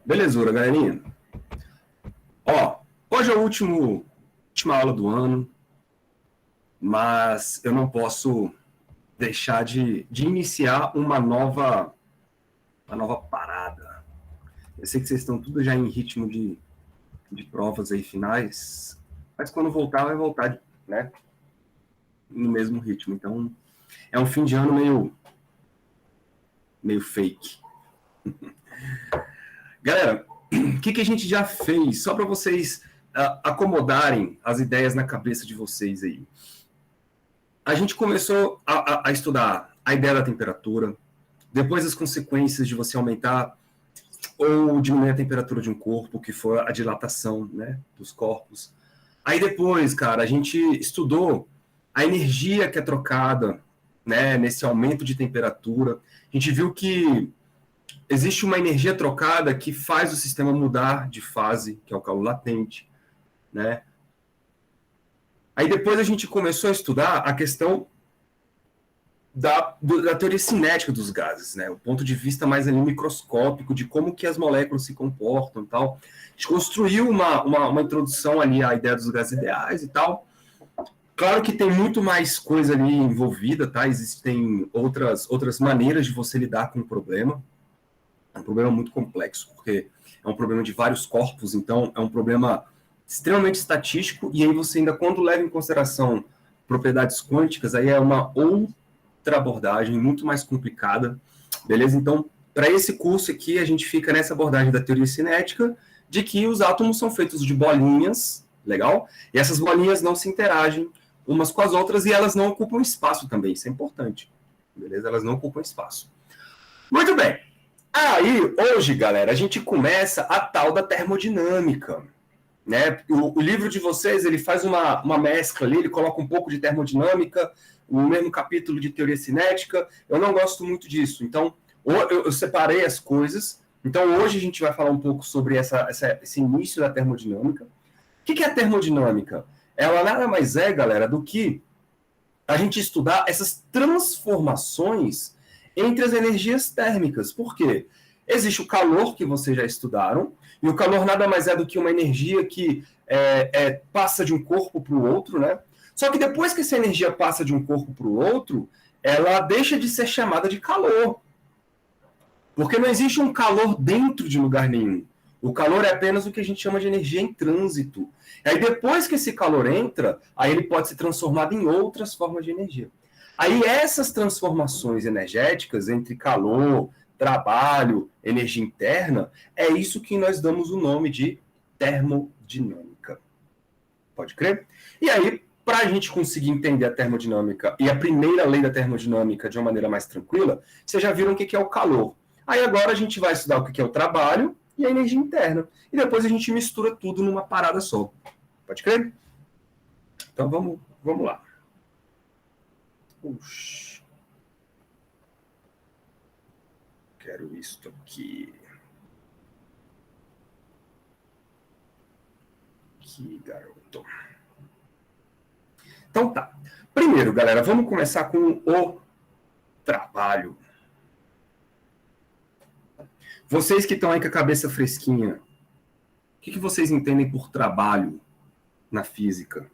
Belezura, galerinha. Ó, hoje é a última aula do ano, mas eu não posso deixar de iniciar uma nova parada. Eu sei que vocês estão tudo já em ritmo de provas aí finais, mas quando voltar, vai voltar, né, no mesmo ritmo. Então, é um fim de ano meio fake. Galera, o que a gente já fez? Só para vocês acomodarem as ideias na cabeça de vocês aí. A gente começou a estudar a ideia da temperatura, depois as consequências de você aumentar ou diminuir a temperatura de um corpo, que foi a dilatação, né, dos corpos. Aí depois, cara, a gente estudou a energia que é trocada, né, nesse aumento de temperatura. A gente viu que existe uma energia trocada que faz o sistema mudar de fase, que é o calor latente, né? Aí depois a gente começou a estudar a questão da teoria cinética dos gases, né? O ponto de vista mais ali microscópico de como que as moléculas se comportam e tal. A gente construiu uma introdução ali à ideia dos gases ideais e tal. Claro que tem muito mais coisa ali envolvida, tá? Existem outras maneiras de você lidar com o problema. É um problema muito complexo, porque é um problema de vários corpos, então é um problema extremamente estatístico, e aí você ainda, quando leva em consideração propriedades quânticas, aí é uma outra abordagem muito mais complicada, beleza? Então, para esse curso aqui, a gente fica nessa abordagem da teoria cinética, de que os átomos são feitos de bolinhas, legal? E essas bolinhas não se interagem umas com as outras, e elas não ocupam espaço também, isso é importante, beleza? Elas não ocupam espaço. Muito bem. Aí, hoje, galera, a gente começa a tal da termodinâmica, né? O livro de vocês, ele faz uma mescla ali, ele coloca um pouco de termodinâmica, no mesmo capítulo de teoria cinética. Eu não gosto muito disso, então eu separei as coisas. Então, hoje a gente vai falar um pouco sobre esse início da termodinâmica. O que é a termodinâmica? Ela nada mais é, galera, do que a gente estudar essas transformações entre as energias térmicas. Por quê? Existe o calor, que vocês já estudaram, e o calor nada mais é do que uma energia que passa de um corpo para o outro, né? Só que depois que essa energia passa de um corpo para o outro, ela deixa de ser chamada de calor. Porque não existe um calor dentro de lugar nenhum. O calor é apenas o que a gente chama de energia em trânsito. Aí depois que esse calor entra, aí ele pode ser transformado em outras formas de energia. Aí essas transformações energéticas entre calor, trabalho, energia interna, é isso que nós damos o nome de termodinâmica. Pode crer? E aí, para a gente conseguir entender a termodinâmica e a primeira lei da termodinâmica de uma maneira mais tranquila, vocês já viram o que é o calor. Aí agora a gente vai estudar o que é o trabalho e a energia interna. E depois a gente mistura tudo numa parada só. Pode crer? Então vamos lá. Puxa. Quero isto aqui. Aqui, garoto. Então tá. Primeiro, galera, vamos começar com o trabalho. Vocês que estão aí com a cabeça fresquinha, o que vocês entendem por trabalho na física?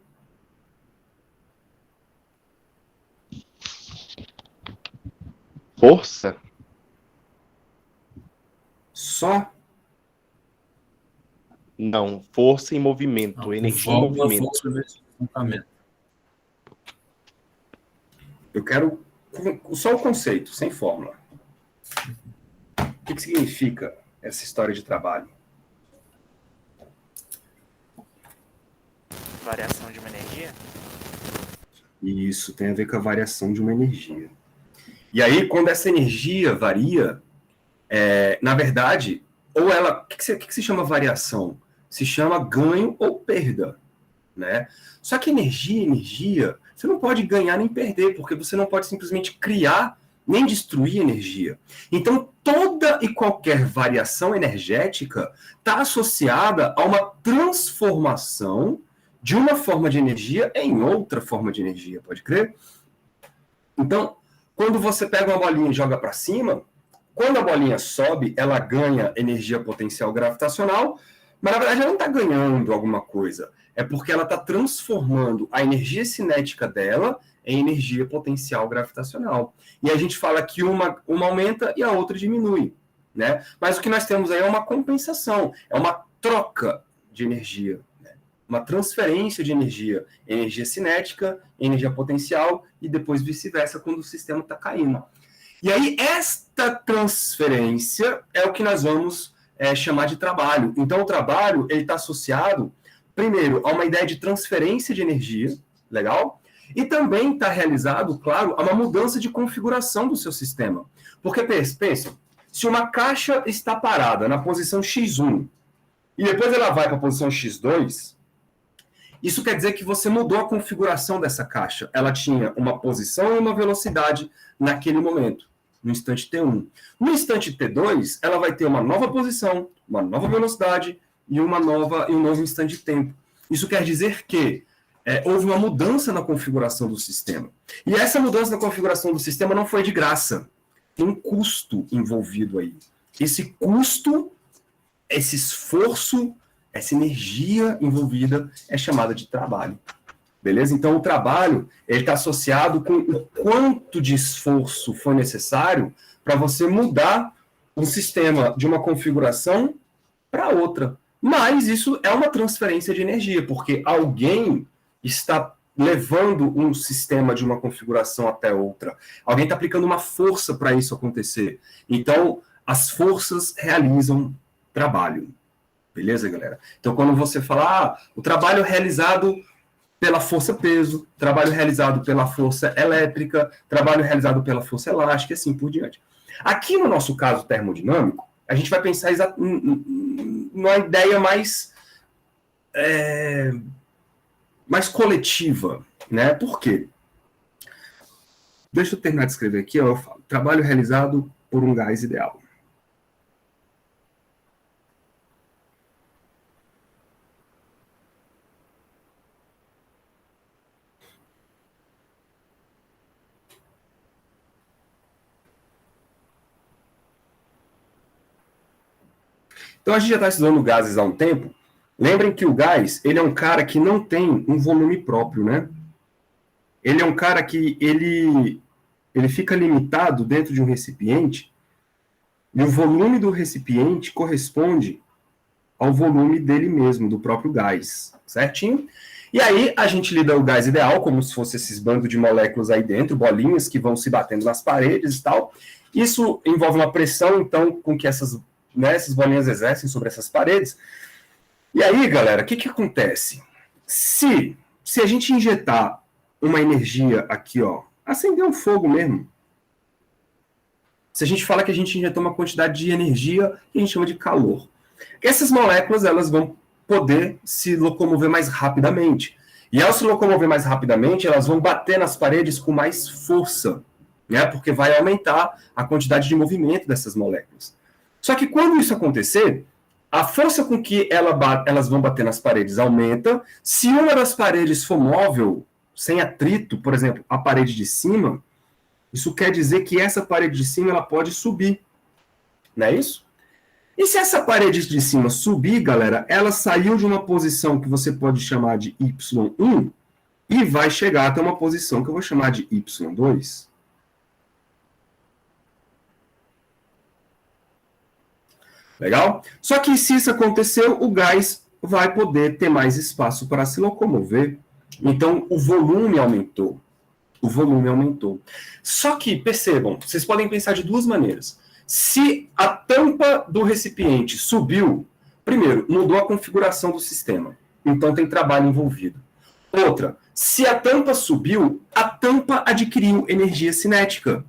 Força? Só? Não, força em movimento, Não, energia em movimento. Força vezes deslocamento. Eu quero só o conceito, sem fórmula. O que significa essa história de trabalho? Variação de uma energia? Isso tem a ver com a variação de uma energia. E aí, quando essa energia varia, na verdade, ou ela... O que se chama variação? Se chama ganho ou perda, né? Só que energia, você não pode ganhar nem perder, porque você não pode simplesmente criar nem destruir energia. Então, toda e qualquer variação energética está associada a uma transformação de uma forma de energia em outra forma de energia, pode crer? Então, quando você pega uma bolinha e joga para cima, quando a bolinha sobe, ela ganha energia potencial gravitacional, mas na verdade ela não está ganhando alguma coisa. É porque ela está transformando a energia cinética dela em energia potencial gravitacional. E a gente fala que uma aumenta e a outra diminui, né? Mas o que nós temos aí é uma compensação, é uma troca de energia, né? Uma transferência de energia, energia cinética, energia potencial e depois vice-versa quando o sistema está caindo. E aí esta transferência é o que nós vamos chamar de trabalho. Então o trabalho ele está associado primeiro a uma ideia de transferência de energia, legal? E também está realizado, claro, a uma mudança de configuração do seu sistema. Porque, pensa, se uma caixa está parada na posição X1 e depois ela vai para a posição X2, isso quer dizer que você mudou a configuração dessa caixa. Ela tinha uma posição e uma velocidade naquele momento, no instante T1. No instante T2, ela vai ter uma nova posição, uma nova velocidade e um novo instante de tempo. Isso quer dizer que houve uma mudança na configuração do sistema. E essa mudança na configuração do sistema não foi de graça. Tem um custo envolvido aí. Esse custo, esse esforço, essa energia envolvida é chamada de trabalho. Beleza? Então, o trabalho está associado com o quanto de esforço foi necessário para você mudar um sistema de uma configuração para outra. Mas isso é uma transferência de energia, porque alguém está levando um sistema de uma configuração até outra. Alguém está aplicando uma força para isso acontecer. Então, as forças realizam trabalho. Beleza, galera? Então, quando você fala, o trabalho realizado pela força-peso, trabalho realizado pela força elétrica, trabalho realizado pela força elástica, e assim por diante. Aqui no nosso caso termodinâmico, a gente vai pensar numa ideia mais coletiva, né? Por quê? Deixa eu terminar de escrever aqui, eu falo. Trabalho realizado por um gás ideal. Então, a gente já está estudando gases há um tempo. Lembrem que o gás, ele é um cara que não tem um volume próprio, né? Ele é um cara que ele fica limitado dentro de um recipiente e o volume do recipiente corresponde ao volume dele mesmo, do próprio gás, certinho? E aí a gente lida o gás ideal como se fosse esses bandos de moléculas aí dentro, bolinhas que vão se batendo nas paredes e tal. Isso envolve uma pressão, então, com que essas bolinhas exercem sobre essas paredes. E aí, galera, o que acontece? Se a gente injetar uma energia aqui, ó, acender um fogo mesmo, se a gente fala que a gente injetou uma quantidade de energia que a gente chama de calor, essas moléculas elas vão poder se locomover mais rapidamente. E ao se locomover mais rapidamente, elas vão bater nas paredes com mais força, né? Porque vai aumentar a quantidade de movimento dessas moléculas. Só que quando isso acontecer, a força com que elas vão bater nas paredes aumenta. Se uma das paredes for móvel, sem atrito, por exemplo, a parede de cima, isso quer dizer que essa parede de cima ela pode subir. Não é isso? E se essa parede de cima subir, galera, ela saiu de uma posição que você pode chamar de Y1 e vai chegar até uma posição que eu vou chamar de Y2. Legal? Só que se isso aconteceu, o gás vai poder ter mais espaço para se locomover. Então, o volume aumentou. O volume aumentou. Só que, percebam, vocês podem pensar de duas maneiras. Se a tampa do recipiente subiu, primeiro, mudou a configuração do sistema. Então, tem trabalho envolvido. Outra, se a tampa subiu, a tampa adquiriu energia cinética.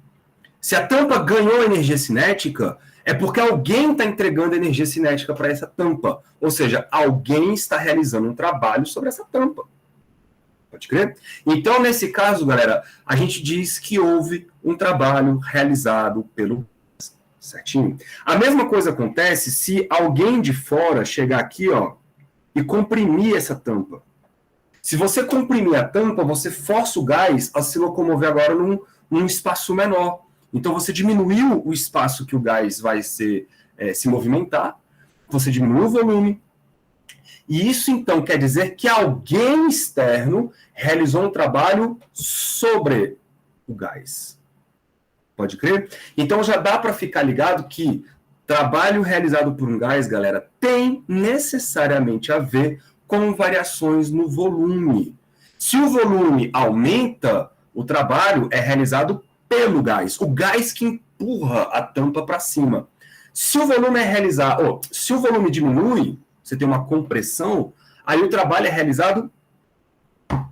Se a tampa ganhou energia cinética, é porque alguém está entregando energia cinética para essa tampa. Ou seja, alguém está realizando um trabalho sobre essa tampa. Pode crer? Então, nesse caso, galera, a gente diz que houve um trabalho realizado pelo gás, certinho? A mesma coisa acontece se alguém de fora chegar aqui, ó, e comprimir essa tampa. Se você comprimir a tampa, você força o gás a se locomover agora num espaço menor. Então, você diminuiu o espaço que o gás vai se movimentar, você diminuiu o volume, e isso, então, quer dizer que alguém externo realizou um trabalho sobre o gás. Pode crer? Então, já dá para ficar ligado que trabalho realizado por um gás, galera, tem necessariamente a ver com variações no volume. Se o volume aumenta, o trabalho é realizado pelo gás. O gás que empurra a tampa para cima. Se o volume é realizado, se o volume diminui, você tem uma compressão, aí o trabalho é realizado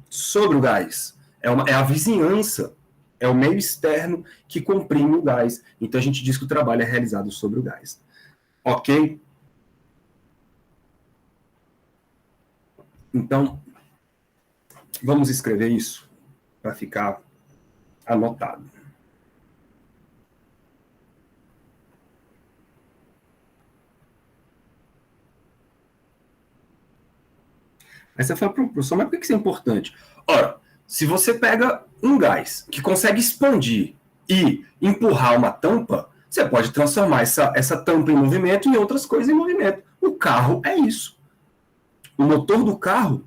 sobre o gás. É a vizinhança, é o meio externo que comprime o gás. Então a gente diz que o trabalho é realizado sobre o gás. Ok? Então, vamos escrever isso para ficar anotado. Aí você fala, professor, mas por que isso é importante? Ora, se você pega um gás que consegue expandir e empurrar uma tampa, você pode transformar essa tampa em movimento e outras coisas em movimento. O carro é isso. O motor do carro,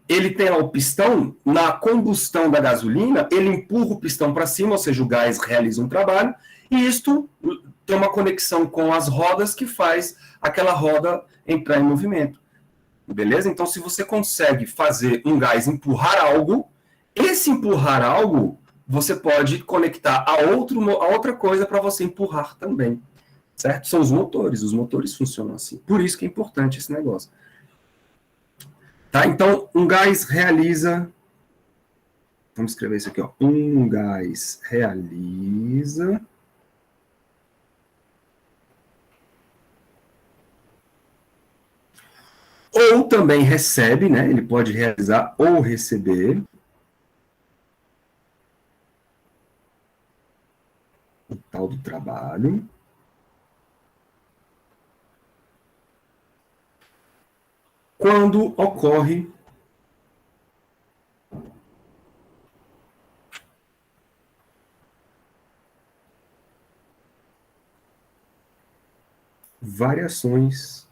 ele tem lá o pistão, na combustão da gasolina, ele empurra o pistão para cima, ou seja, o gás realiza um trabalho, e isto tem uma conexão com as rodas que faz aquela roda entrar em movimento. Beleza? Então, se você consegue fazer um gás empurrar algo, esse empurrar algo, você pode conectar a outra coisa para você empurrar também. Certo? São os motores funcionam assim. Por isso que é importante esse negócio. Tá? Então, um gás realiza... Vamos escrever isso aqui, ó. Um gás realiza... Ou também recebe, né? Ele pode realizar ou receber o tal do trabalho. Quando ocorre variações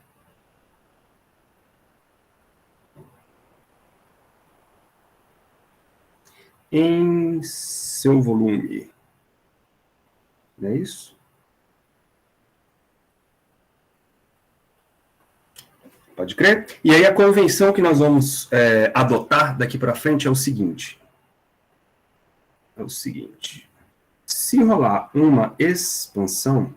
em seu volume. Não é isso? Pode crer? E aí a convenção que nós vamos adotar daqui para frente é o seguinte. Se rolar uma expansão,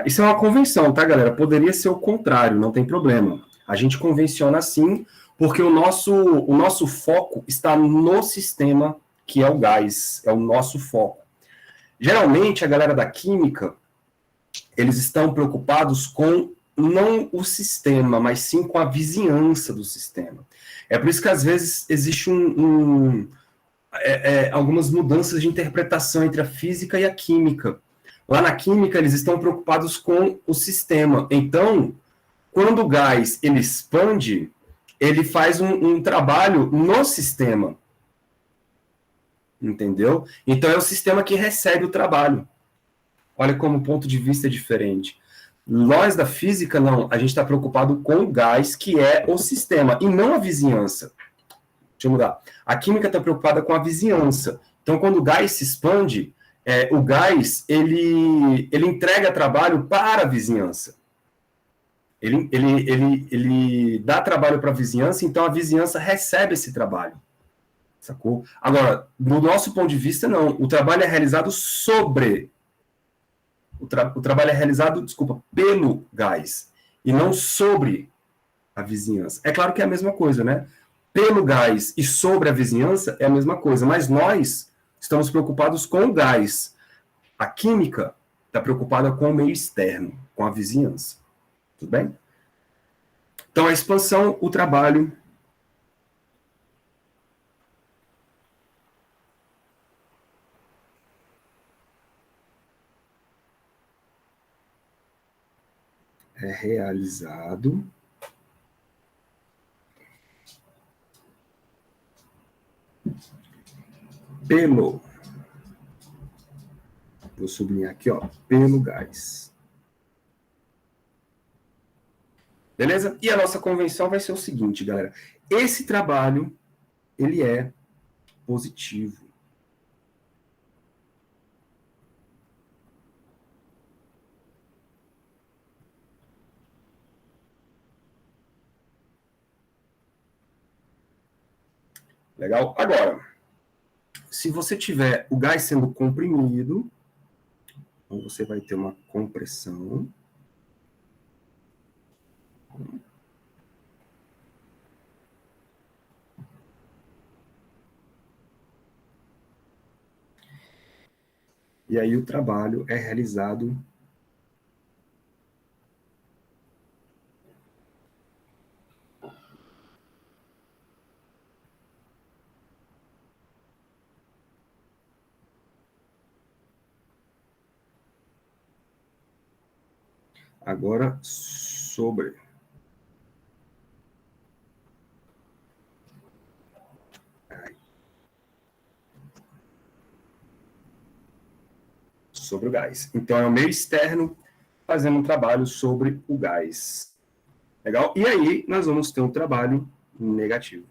isso é uma convenção, tá, galera? Poderia ser o contrário, não tem problema. A gente convenciona assim, porque o nosso foco está no sistema que é o gás, é o nosso foco. Geralmente, a galera da química, eles estão preocupados com não o sistema, mas sim com a vizinhança do sistema. É por isso que, às vezes, existe algumas mudanças de interpretação entre a física e a química. Lá na química, eles estão preocupados com o sistema. Então, quando o gás ele expande, ele faz um trabalho no sistema. Entendeu? Então, é o sistema que recebe o trabalho. Olha como o ponto de vista é diferente. Nós da física, não. A gente está preocupado com o gás, que é o sistema, e não a vizinhança. Deixa eu mudar. A química está preocupada com a vizinhança. Então, quando o gás se expande, o gás ele entrega trabalho para a vizinhança. Ele dá trabalho para a vizinhança, então a vizinhança recebe esse trabalho. Sacou? Agora, do nosso ponto de vista, não. O trabalho é realizado sobre... O trabalho é realizado, pelo gás, e não sobre a vizinhança. É claro que é a mesma coisa, né? Pelo gás e sobre a vizinhança é a mesma coisa, mas nós estamos preocupados com o gás. A química está preocupada com o meio externo, com a vizinhança. Tudo bem? Então, a expansão, o trabalho... realizado pelo, vou sublinhar aqui, ó, pelo gás. Beleza? E a nossa convenção vai ser o seguinte, galera. Esse trabalho, ele é positivo. Legal? Agora, se você tiver o gás sendo comprimido, então você vai ter uma compressão. E aí o trabalho é realizado agora sobre o gás. Então é o meio externo fazendo um trabalho sobre o gás. Legal? E aí nós vamos ter um trabalho negativo.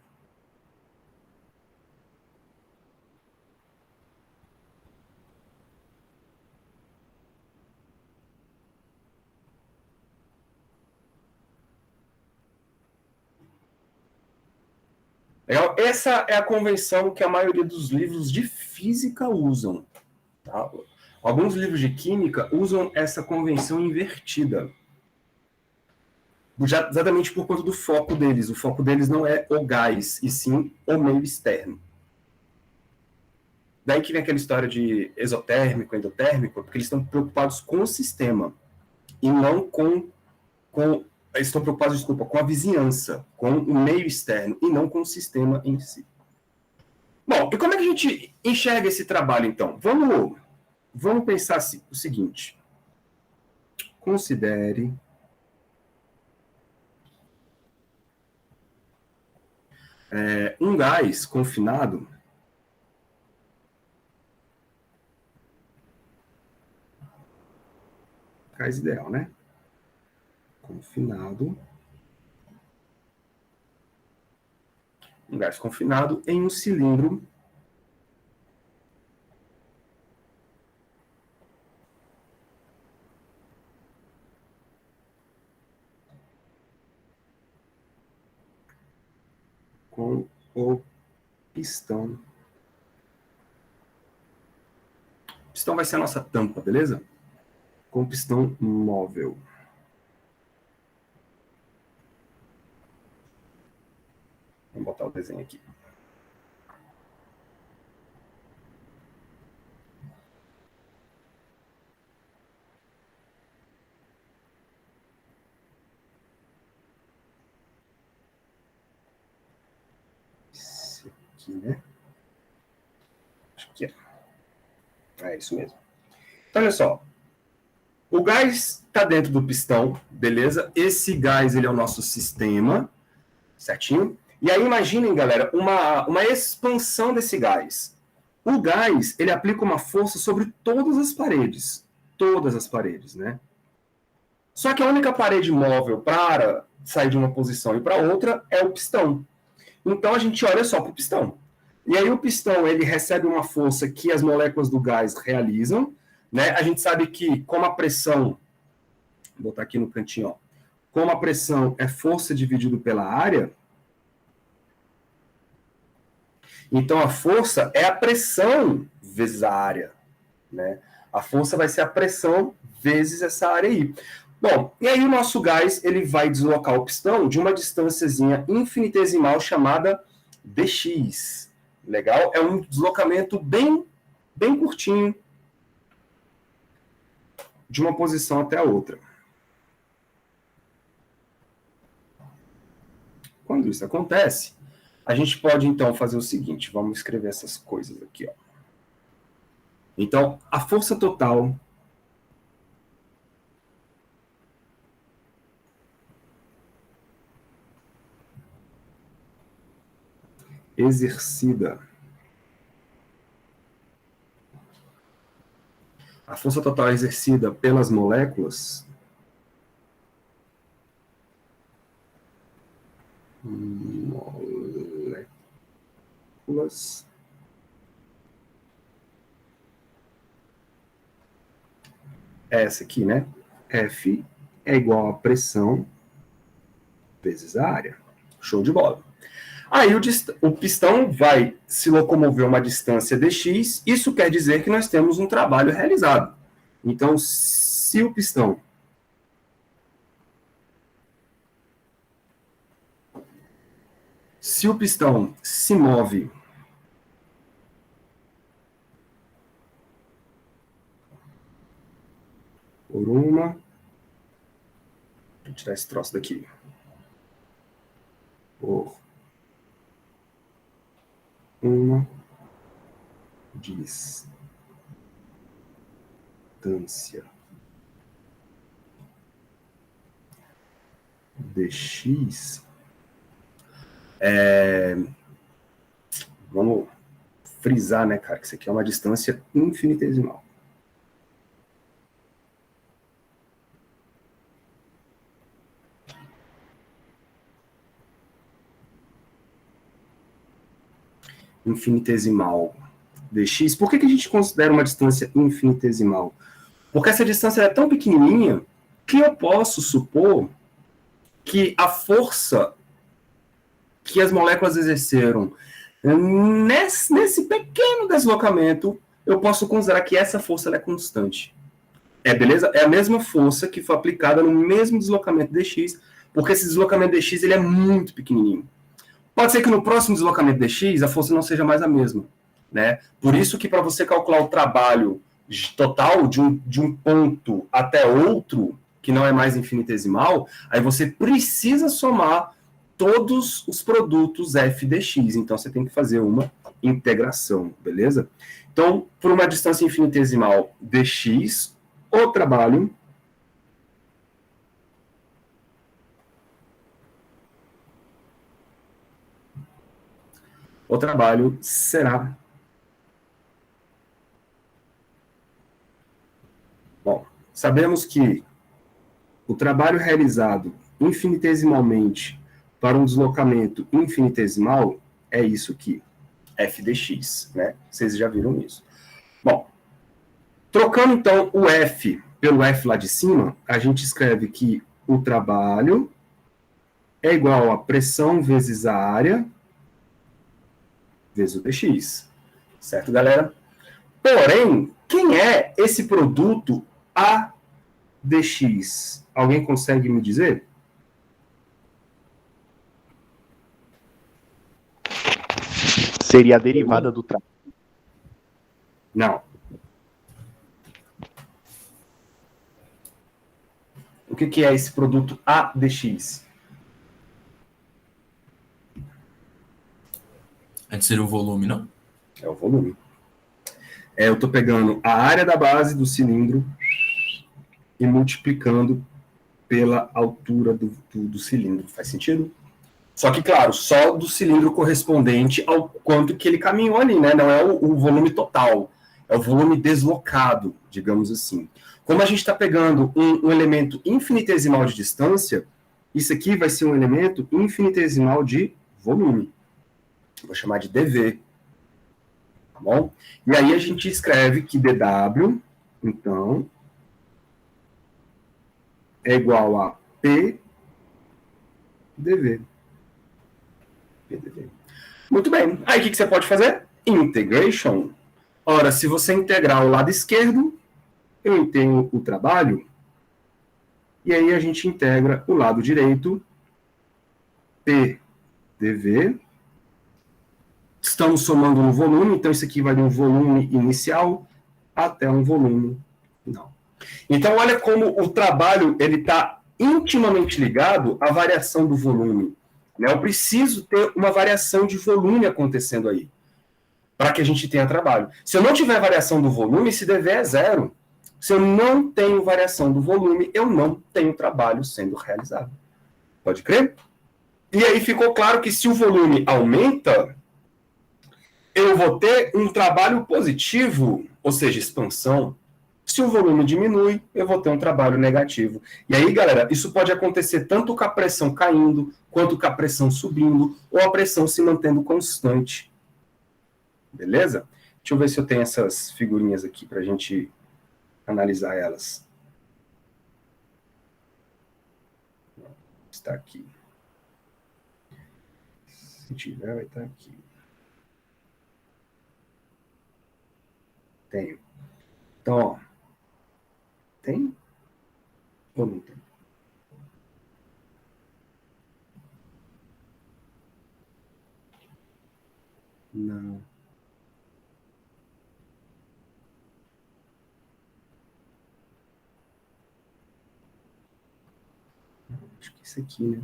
Legal? Essa é a convenção que a maioria dos livros de física usam. Tá? Alguns livros de química usam essa convenção invertida. Exatamente por conta do foco deles. O foco deles não é o gás, e sim o meio externo. Daí que vem aquela história de exotérmico, endotérmico, porque eles estão preocupados com o sistema e não com eles estão preocupados, desculpa, com a vizinhança, com o meio externo e não com o sistema em si. Bom, e como é que a gente enxerga esse trabalho, então? Vamos pensar assim, o seguinte. Considere um gás confinado gás ideal, né? Confinado. Um gás confinado em um cilindro com o pistão. O pistão vai ser a nossa tampa, beleza? Com o pistão móvel. Vamos botar o desenho aqui. Esse aqui, né? Acho que é. É isso mesmo. Então, olha só. O gás está dentro do pistão, beleza? Esse gás ele é o nosso sistema, certinho? E aí imaginem, galera, uma expansão desse gás. O gás, ele aplica uma força sobre todas as paredes, né? Só que a única parede móvel para sair de uma posição e para outra é o pistão. Então a gente olha só para o pistão. E aí o pistão ele recebe uma força que as moléculas do gás realizam, né? A gente sabe que como a pressão, vou botar aqui no cantinho, ó, como a pressão é força dividido pela área, então a força é a pressão vezes a área, né? A força vai ser a pressão vezes essa área aí. Bom, e aí o nosso gás ele vai deslocar o pistão de uma distânciazinha infinitesimal chamada dx. Legal? É um deslocamento bem curtinho de uma posição até a outra. Quando isso acontece, a gente pode então fazer o seguinte, vamos escrever essas coisas aqui, ó. Então, a força total exercida. A força total exercida pelas moléculas essa aqui, né? F é igual a pressão vezes a área. Show de bola. Aí o pistão vai se locomover uma distância dx, isso quer dizer que nós temos um trabalho realizado. Então, se o pistão se move por uma... Vou tirar esse troço daqui. Por uma distância dx, vamos frisar, né, cara, que isso aqui é uma distância infinitesimal. Infinitesimal dx. Por que a gente considera uma distância infinitesimal? Porque essa distância é tão pequenininha que eu posso supor que a força que as moléculas exerceram nesse pequeno deslocamento, eu posso considerar que essa força ela é constante. Beleza? É a mesma força que foi aplicada no mesmo deslocamento dx, porque esse deslocamento dx ele é muito pequenininho. Pode ser que no próximo deslocamento dx a força não seja mais a mesma, né? Por isso que para você calcular o trabalho total de um ponto até outro, que não é mais infinitesimal, aí você precisa somar todos os produtos f dx. Então você tem que fazer uma integração, beleza? Então, por uma distância infinitesimal dx, o trabalho será... Bom, sabemos que o trabalho realizado infinitesimalmente para um deslocamento infinitesimal é isso aqui, f dx, né? Vocês já viram isso. Bom, trocando então o f pelo f lá de cima, a gente escreve que o trabalho é igual a pressão vezes a área vezes o dx. Certo, galera? Porém, quem é esse produto A dx? Alguém consegue me dizer? Seria a derivada do trabalho. Não. O que é esse produto A dx? Antes seria o volume, não? É o volume. Eu estou pegando a área da base do cilindro e multiplicando pela altura do cilindro. Faz sentido? Só que, claro, só do cilindro correspondente ao quanto que ele caminhou ali, né? Não é o volume total. É o volume deslocado, digamos assim. Como a gente está pegando um elemento infinitesimal de distância, isso aqui vai ser um elemento infinitesimal de volume. Vou chamar de dV. Tá bom? E aí a gente escreve que dW, então, é igual a P dV. Muito bem. Aí o que você pode fazer? Integration. Ora, se você integrar o lado esquerdo, eu tenho o trabalho, e aí a gente integra o lado direito, P dV. Estamos somando no volume, então isso aqui vai de um volume inicial até um volume final. Então, olha como o trabalho está intimamente ligado à variação do volume. Eu preciso ter uma variação de volume acontecendo aí, para que a gente tenha trabalho. Se eu não tiver variação do volume, esse dV é zero. Se eu não tenho variação do volume, eu não tenho trabalho sendo realizado. Pode crer? E aí ficou claro que se o volume aumenta, eu vou ter um trabalho positivo, ou seja, expansão. Se o volume diminui, eu vou ter um trabalho negativo. E aí, galera, isso pode acontecer tanto com a pressão caindo, quanto com a pressão subindo, ou a pressão se mantendo constante. Beleza? Deixa eu ver se eu tenho essas figurinhas aqui para a gente analisar elas. Está aqui. Se tiver, vai estar aqui. Tenho. Então, ó. Tem? Ou não tem? Não. Acho que isso aqui, né?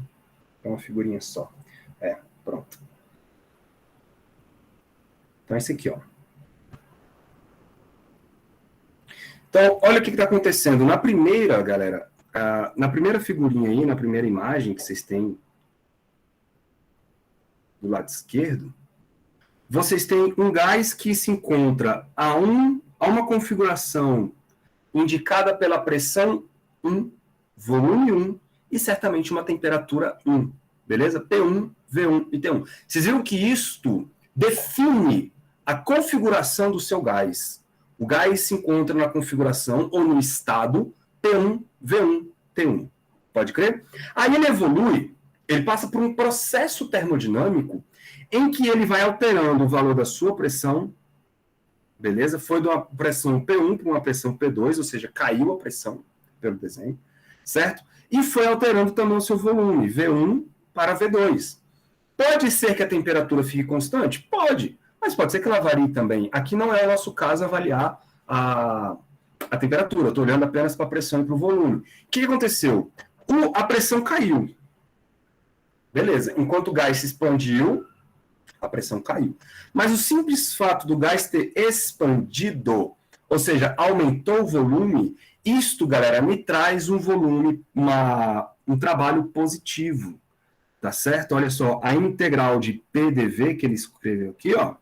É uma figurinha só. Pronto. Então, esse aqui, ó. Então, olha o que está acontecendo. Na primeira, galera, na primeira figurinha aí, na primeira imagem que vocês têm do lado esquerdo, vocês têm um gás que se encontra a uma configuração indicada pela pressão 1, volume 1 e certamente uma temperatura 1, beleza? P1, V1 e T1. Vocês viram que isto define a configuração do seu gás. O gás se encontra na configuração ou no estado P1, V1, T1. Pode crer? Aí ele evolui, ele passa por um processo termodinâmico em que ele vai alterando o valor da sua pressão, beleza? Foi de uma pressão P1 para uma pressão P2, ou seja, caiu a pressão pelo desenho, certo? E foi alterando também o seu volume, V1 para V2. Pode ser que a temperatura fique constante? Pode. Mas pode ser que ela varie também. Aqui não é o nosso caso avaliar a temperatura. Estou olhando apenas para a pressão e para o volume. O que aconteceu? A pressão caiu. Beleza. Enquanto o gás se expandiu, a pressão caiu. Mas o simples fato do gás ter expandido, ou seja, aumentou o volume, isto, galera, me traz um volume, um trabalho positivo. Tá certo? Olha só, a integral de PDV que ele escreveu aqui, ó,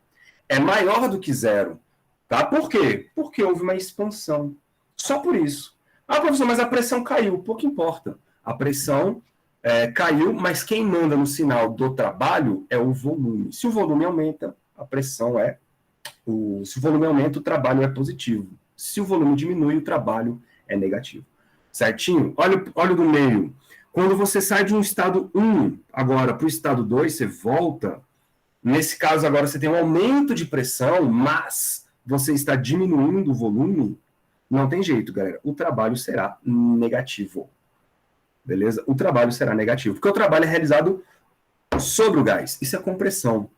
é maior do que zero. Tá? Por quê? Porque houve uma expansão. Só por isso. Ah, professor, mas a pressão caiu. Pouco importa. A pressão caiu, mas quem manda no sinal do trabalho é o volume. Se o volume aumenta, a pressão se o volume aumenta, o trabalho é positivo. Se o volume diminui, o trabalho é negativo. Certinho? Olha o do meio. Quando você sai de um estado 1 agora para o estado 2, você volta. Nesse caso, agora você tem um aumento de pressão, mas você está diminuindo o volume. Não tem jeito, galera. O trabalho será negativo. Beleza? O trabalho será negativo. Porque o trabalho é realizado sobre o gás. Isso é compressão.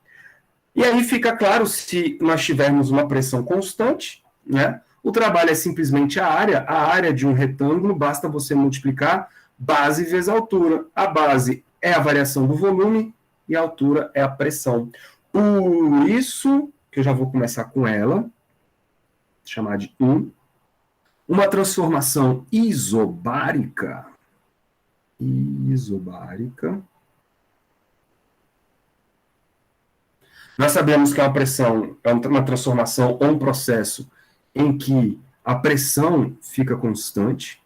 E aí fica claro, se nós tivermos uma pressão constante, né? O trabalho é simplesmente a área de um retângulo, basta você multiplicar base vezes altura. A base é a variação do volume e a altura é a pressão. Por isso, que eu já vou começar com ela, chamar de 1, uma transformação isobárica. Nós sabemos que uma pressão é uma transformação ou um processo em que a pressão fica constante.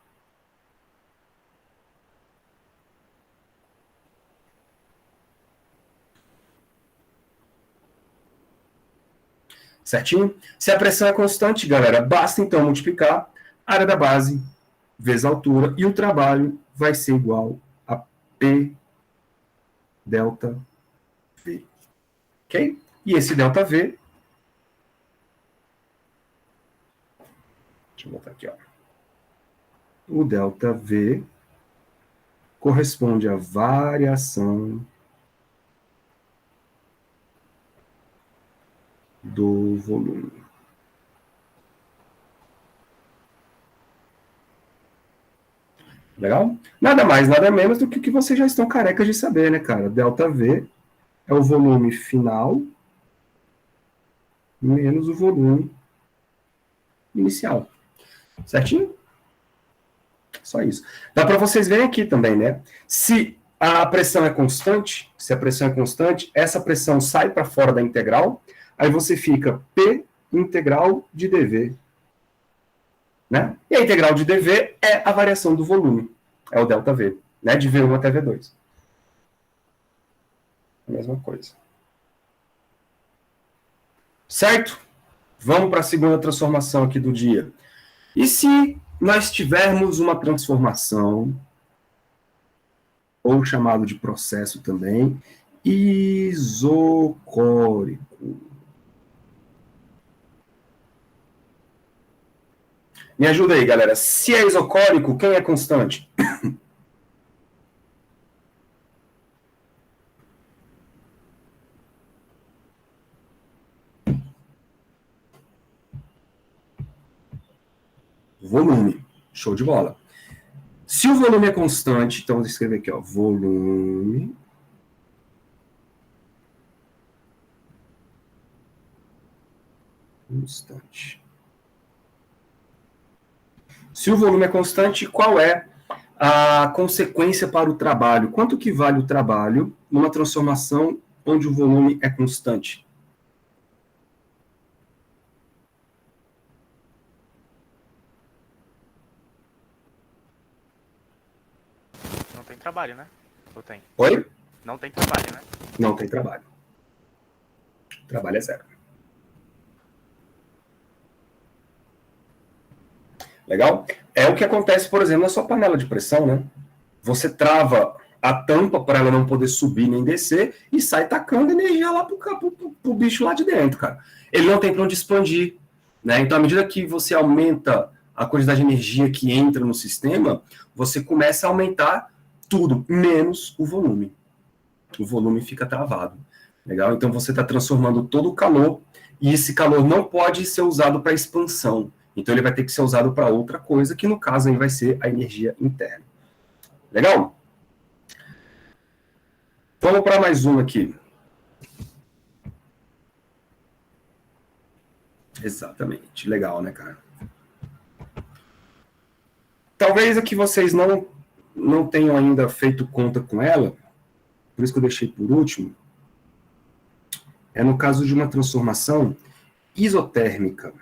Certinho? Se a pressão é constante, galera, basta então multiplicar a área da base vezes a altura e o trabalho vai ser igual a P delta V. Ok? E esse delta V, deixa eu botar aqui, ó. O delta V corresponde à variação do volume. Legal? Nada mais, nada menos do que o que vocês já estão carecas de saber, né, cara? Delta V é o volume final menos o volume inicial. Certinho? Só isso. Dá para vocês verem aqui também, né? Se a pressão é constante, essa pressão sai para fora da integral, Aí você fica P integral de dV. Né? E a integral de dV é a variação do volume. É o ΔV, né? De V1 até V2. A mesma coisa. Certo? Vamos para a segunda transformação aqui do dia. E se nós tivermos uma transformação, ou chamado de processo também, isocórico? Me ajuda aí, galera. Se é isocórico, quem é constante? Volume. Show de bola. Se o volume é constante, então vou escrever aqui, ó, volume constante. Se o volume é constante, qual é a consequência para o trabalho? Quanto que vale o trabalho numa transformação onde o volume é constante? Não tem trabalho, né? Ou tem? Oi? Não tem trabalho, né? Não tem trabalho. Trabalho é zero. Legal? É o que acontece, por exemplo, na sua panela de pressão, né? Você trava a tampa para ela não poder subir nem descer e sai tacando energia lá pro bicho lá de dentro, cara. Ele não tem para onde expandir, né? Então, à medida que você aumenta a quantidade de energia que entra no sistema, você começa a aumentar tudo, menos o volume. O volume fica travado. Legal? Então, você está transformando todo o calor e esse calor não pode ser usado para expansão. Então, ele vai ter que ser usado para outra coisa, que no caso aí vai ser a energia interna. Legal? Vamos para mais uma aqui. Exatamente. Legal, né, cara? Talvez aqui vocês não tenham ainda feito conta com ela, por isso que eu deixei por último. É no caso de uma transformação isotérmica.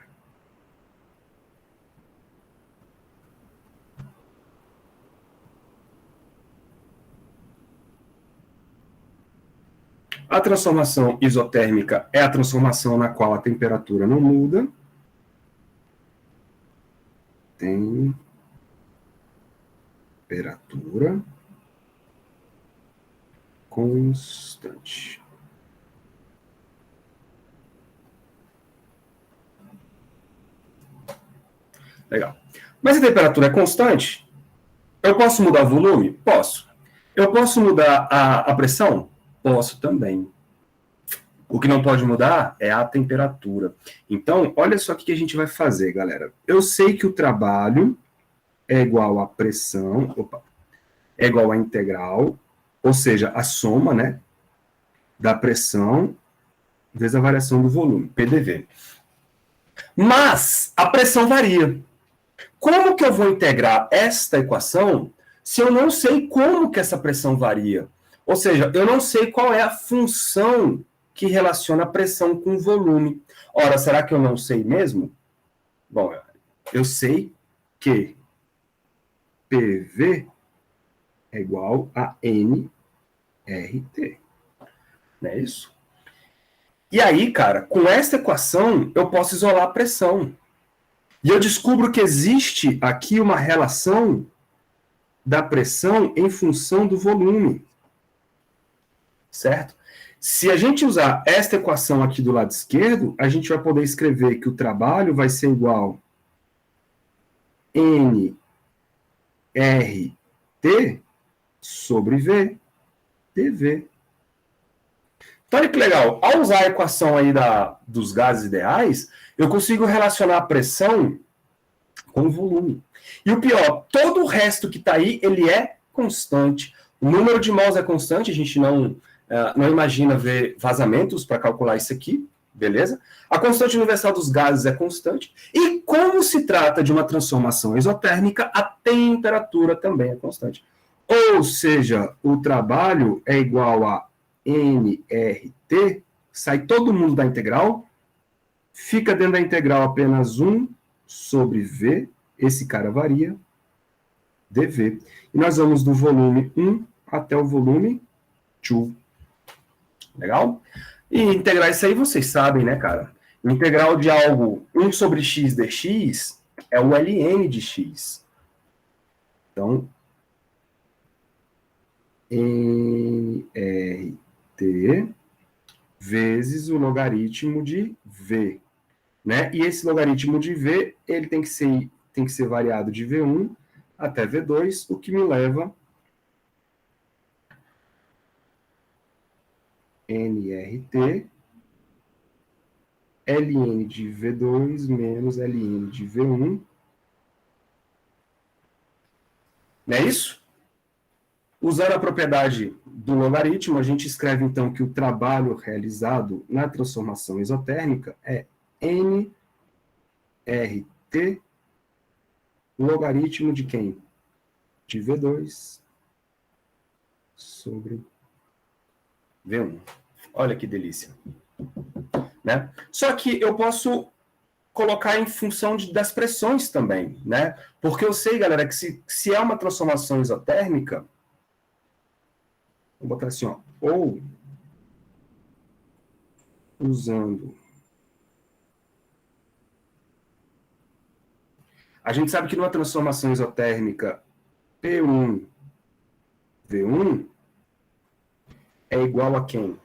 A transformação isotérmica é a transformação na qual a temperatura não muda. Temperatura constante. Legal. Mas a temperatura é constante? Eu posso mudar o volume? Posso. Eu posso mudar a pressão? Posso também. O que não pode mudar é a temperatura. Então, olha só o que a gente vai fazer, galera. Eu sei que o trabalho é igual à pressão, é igual à integral, ou seja, a soma, né, da pressão vezes a variação do volume, PDV. Mas a pressão varia. Como que eu vou integrar esta equação se eu não sei como que essa pressão varia? Ou seja, eu não sei qual é a função que relaciona a pressão com o volume. Ora, será que eu não sei mesmo? Bom, eu sei que PV é igual a NRT. Não é isso? E aí, cara, com esta equação, eu posso isolar a pressão. E eu descubro que existe aqui uma relação da pressão em função do volume. Certo? Se a gente usar esta equação aqui do lado esquerdo, a gente vai poder escrever que o trabalho vai ser igual a NRT sobre V dV. Então, olha que legal. Ao usar a equação aí dos gases ideais, eu consigo relacionar a pressão com o volume. E o pior, todo o resto que está aí, ele é constante. O número de mols é constante, a gente não imagina ver vazamentos para calcular isso aqui, beleza? A constante universal dos gases é constante. E como se trata de uma transformação isotérmica, a temperatura também é constante. Ou seja, o trabalho é igual a nRT sai todo mundo da integral, fica dentro da integral apenas 1 sobre V, esse cara varia, dV. E nós vamos do volume 1 até o volume 2. Legal? E integrar isso aí vocês sabem, né, cara? O integral de algo 1 sobre x dx é o ln de x. Então, nRT vezes o logaritmo de v. Né? E esse logaritmo de v, ele tem que ser variado de v1 até v2, o que me leva nRT ln de v2 menos ln de v1. Não é isso? Usando a propriedade do logaritmo, a gente escreve então que o trabalho realizado na transformação isotérmica é nRT logaritmo de quem? De V2 sobre V1. Olha que delícia. Né? Só que eu posso colocar em função das pressões também, né? Porque eu sei, galera, que se é uma transformação isotérmica, vou botar assim, ó, ou usando... A gente sabe que numa transformação isotérmica P1, V1 é igual a quem?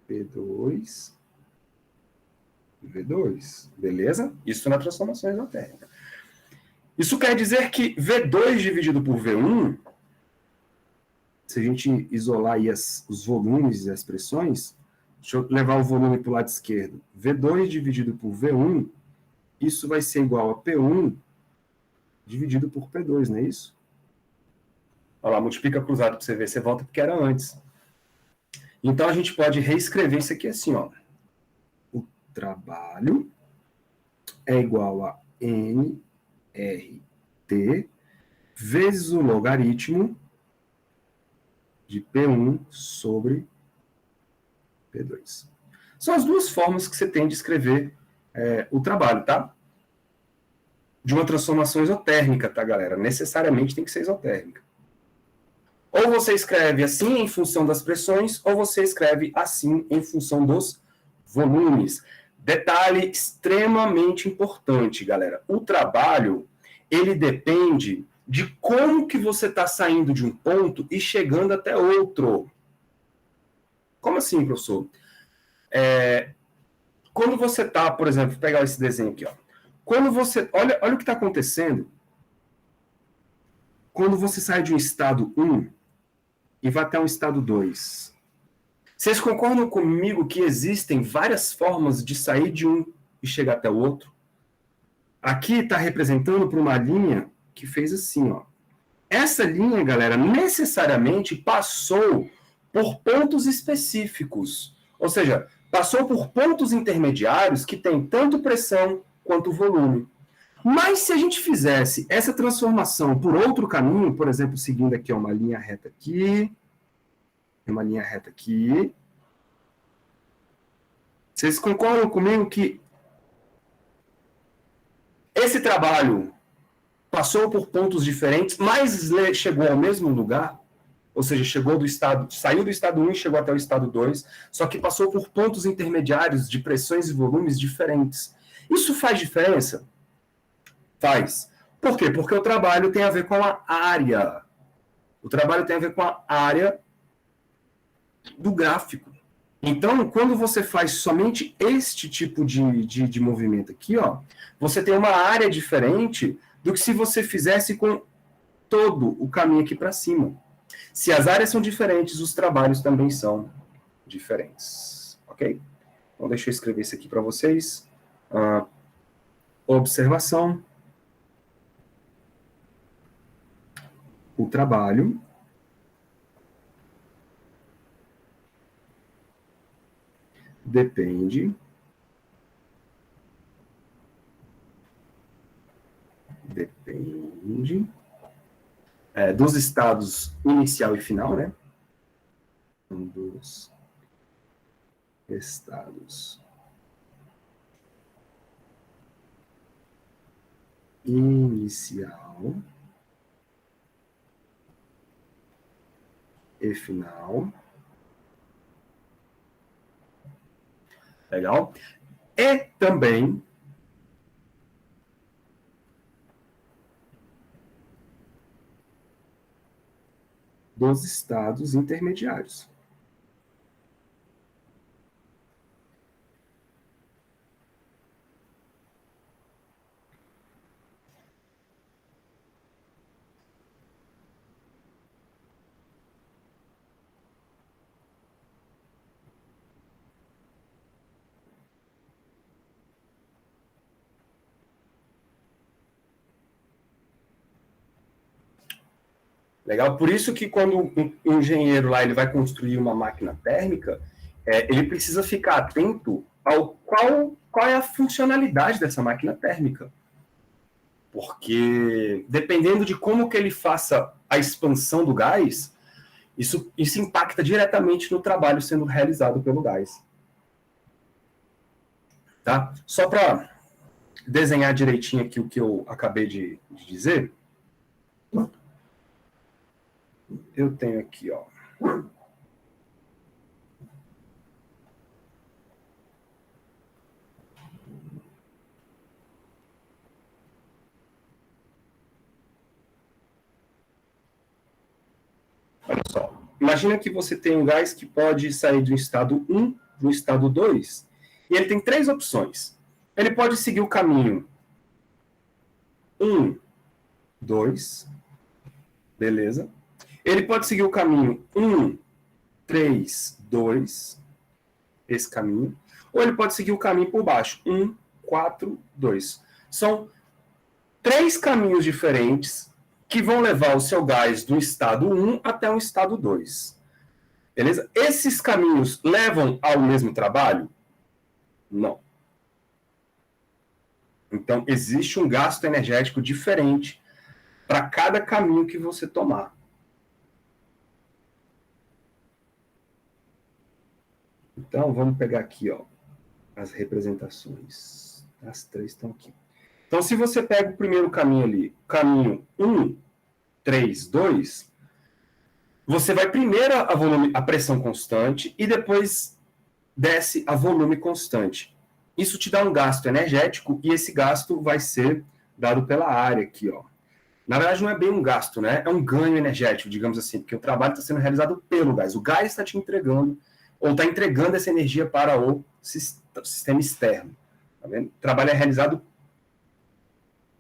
P2, V2, beleza? Isso na transformação isotérmica. Isso quer dizer que V2 dividido por V1, se a gente isolar aí os volumes e as pressões, deixa eu levar o volume para o lado esquerdo. V2 dividido por V1, isso vai ser igual a P1 dividido por P2, não é isso? Olha lá, multiplica cruzado para você ver, você volta porque era antes. Então, a gente pode reescrever isso aqui assim, ó. O trabalho é igual a nRT vezes o logaritmo de P1 sobre P2. São as duas formas que você tem de escrever o trabalho, tá? De uma transformação isotérmica, tá, galera? Necessariamente tem que ser isotérmica. Ou você escreve assim em função das pressões, ou você escreve assim em função dos volumes. Detalhe extremamente importante, galera. O trabalho, ele depende de como que você está saindo de um ponto e chegando até outro. Como assim, professor? Quando você está, por exemplo, vou pegar esse desenho aqui, ó. Quando você... Olha o que está acontecendo. Quando você sai de um estado 1 e vai até um estado 2. Vocês concordam comigo que existem várias formas de sair de um e chegar até o outro? Aqui está representando por uma linha que fez assim, ó. Essa linha, galera, necessariamente passou por pontos específicos. Ou seja, passou por pontos intermediários que têm tanto pressão quanto volume. Mas se a gente fizesse essa transformação por outro caminho, por exemplo, seguindo aqui uma linha reta aqui, uma linha reta aqui, vocês concordam comigo que esse trabalho passou por pontos diferentes, mas chegou ao mesmo lugar? Ou seja, saiu do estado 1 e chegou até o estado 2, só que passou por pontos intermediários de pressões e volumes diferentes. Isso faz diferença? Faz. Por quê? Porque o trabalho tem a ver com a área. O trabalho tem a ver com a área do gráfico. Então, quando você faz somente este tipo de movimento aqui, ó, você tem uma área diferente do que se você fizesse com todo o caminho aqui para cima. Se as áreas são diferentes, os trabalhos também são diferentes. Ok? Então, deixa eu escrever isso aqui para vocês. Observação. O trabalho depende dos estados inicial e final, né? Dos estados inicial e final. Legal? E também dos estados intermediários. Legal? Por isso que quando um engenheiro lá ele vai construir uma máquina térmica, ele precisa ficar atento ao qual é a funcionalidade dessa máquina térmica. Porque dependendo de como que ele faça a expansão do gás, isso impacta diretamente no trabalho sendo realizado pelo gás. Tá? Só para desenhar direitinho aqui o que eu acabei de dizer, eu tenho aqui, ó. Olha só. Imagina que você tem um gás que pode sair do estado 1 para o estado 2, e ele tem 3 opções. Ele pode seguir o caminho 1, 2, beleza. Ele pode seguir o caminho 1, 3, 2, esse caminho. Ou ele pode seguir o caminho por baixo, 1, 4, 2. São 3 caminhos diferentes que vão levar o seu gás do estado 1 até o estado 2. Beleza? Esses caminhos levam ao mesmo trabalho? Não. Então, existe um gasto energético diferente para cada caminho que você tomar. Então, vamos pegar aqui, ó, as representações. As 3 estão aqui. Então, se você pega o primeiro caminho ali, caminho 1, 3, 2, você vai primeiro a pressão constante e depois desce a volume constante. Isso te dá um gasto energético e esse gasto vai ser dado pela área aqui, ó. Na verdade, não é bem um gasto, né? É um ganho energético, digamos assim, porque o trabalho está sendo realizado pelo gás. O gás está te entregando, ou está entregando essa energia para o sistema externo. Tá vendo? O trabalho é realizado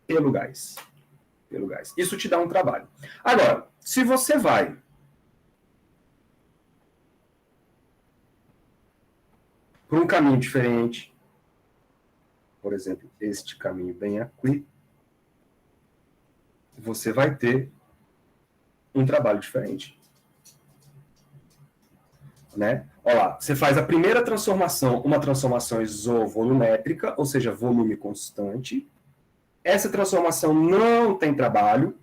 pelo gás. Pelo gás. Isso te dá um trabalho. Agora, se você vai por um caminho diferente, por exemplo, este caminho bem aqui, você vai ter um trabalho diferente. Né? Olha lá, você faz a primeira transformação, uma transformação isovolumétrica, ou seja, volume constante. Essa transformação não tem trabalho.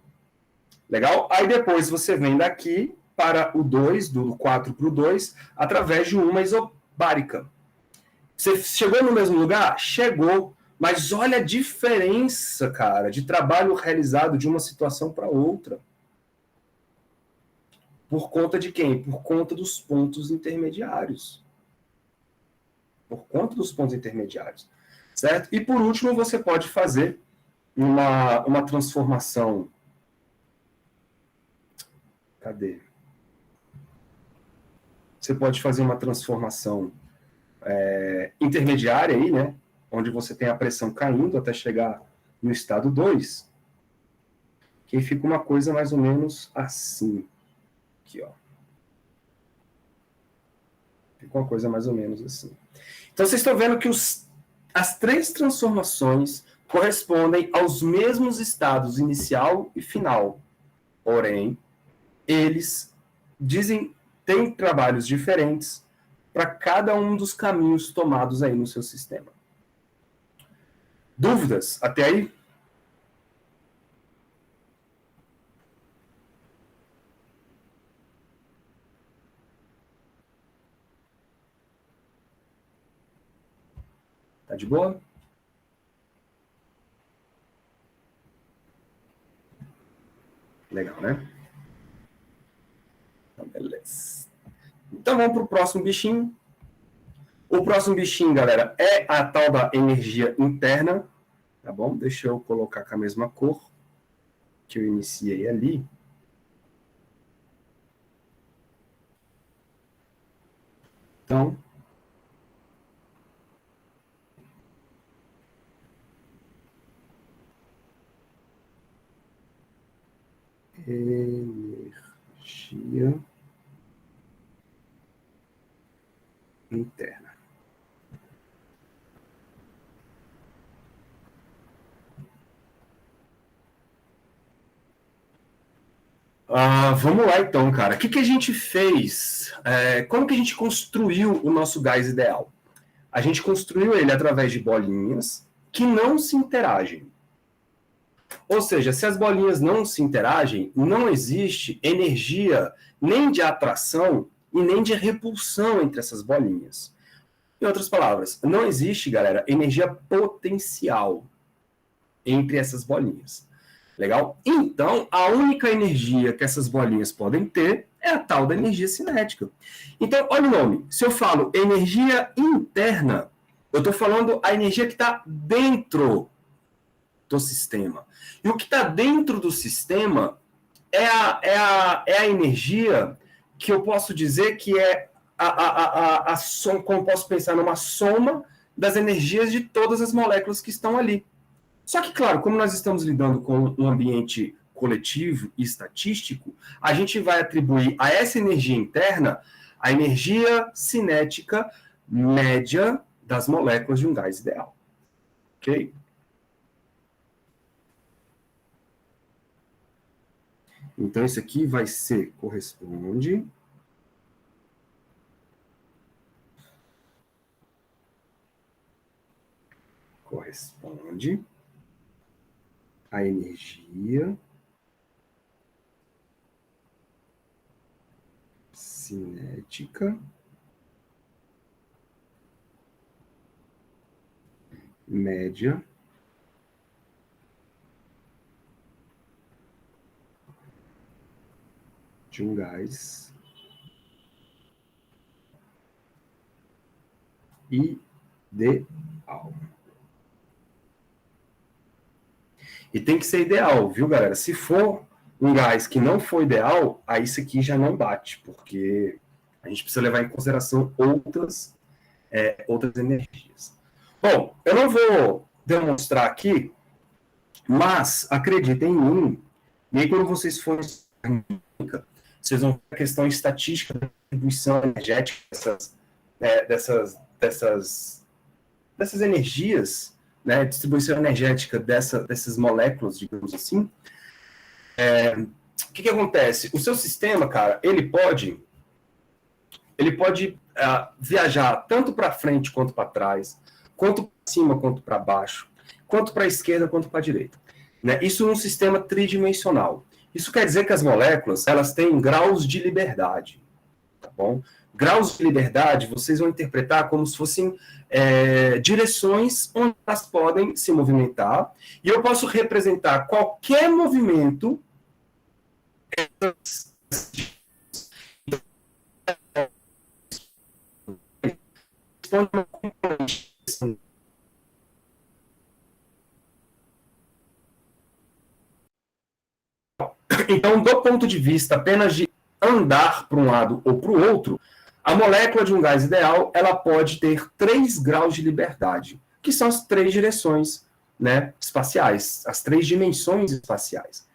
Legal? Aí depois você vem daqui para o 2, do 4 para o 2, através de uma isobárica. Você chegou no mesmo lugar? Chegou. Mas olha a diferença, cara, de trabalho realizado de uma situação para outra. Por conta de quem? Por conta dos pontos intermediários. Por conta dos pontos intermediários. Certo? E por último, você pode fazer uma transformação. Cadê? Você pode fazer uma transformação intermediária aí, né? Onde você tem a pressão caindo até chegar no estado 2, que fica uma coisa mais ou menos assim. Aqui, ó. Fica uma coisa mais ou menos assim. Então, vocês estão vendo que as 3 transformações correspondem aos mesmos estados inicial e final. Porém, eles têm trabalhos diferentes para cada um dos caminhos tomados aí no seu sistema. Dúvidas até aí? Tá de boa? Legal, né? Então, beleza. Então, vamos para o próximo bichinho. O próximo bichinho, galera, é a tal da energia interna. Tá bom? Deixa eu colocar com a mesma cor que eu iniciei ali. Então, energia interna. Vamos lá, então, cara. O que a gente fez? Como que a gente construiu o nosso gás ideal? A gente construiu ele através de bolinhas que não se interagem. Ou seja, se as bolinhas não se interagem, não existe energia nem de atração e nem de repulsão entre essas bolinhas. Em outras palavras, não existe, galera, energia potencial entre essas bolinhas. Legal? Então, a única energia que essas bolinhas podem ter é a tal da energia cinética. Então, olha o nome. Se eu falo energia interna, eu estou falando a energia que está dentro do sistema. E o que está dentro do sistema é a energia que eu posso dizer que é como posso pensar numa soma das energias de todas as moléculas que estão ali. Só que, claro, como nós estamos lidando com um ambiente coletivo e estatístico, a gente vai atribuir a essa energia interna a energia cinética média das moléculas de um gás ideal. Ok? Então, isso aqui vai ser, corresponde a energia cinética média de um gás ideal. E tem que ser ideal, viu, galera? Se for um gás que não for ideal, aí isso aqui já não bate, porque a gente precisa levar em consideração outras energias. Bom, eu não vou demonstrar aqui, mas acreditem em mim, e aí quando vocês forem vocês vão ver a questão estatística da distribuição energética dessas energias, né, distribuição energética dessas moléculas, digamos assim. O que acontece? O seu sistema, cara, ele pode viajar tanto para frente quanto para trás, quanto para cima quanto para baixo, quanto para a esquerda quanto para a direita. Né? Isso num sistema tridimensional. Isso quer dizer que as moléculas elas têm graus de liberdade. Tá bom? Graus de liberdade vocês vão interpretar como se fossem direções onde elas podem se movimentar, e eu posso representar qualquer movimento Então, do ponto de vista apenas de andar para um lado ou para o outro, a molécula de um gás ideal ela pode ter 3 graus de liberdade, que são as 3 direções, né, espaciais, as 3 dimensões espaciais.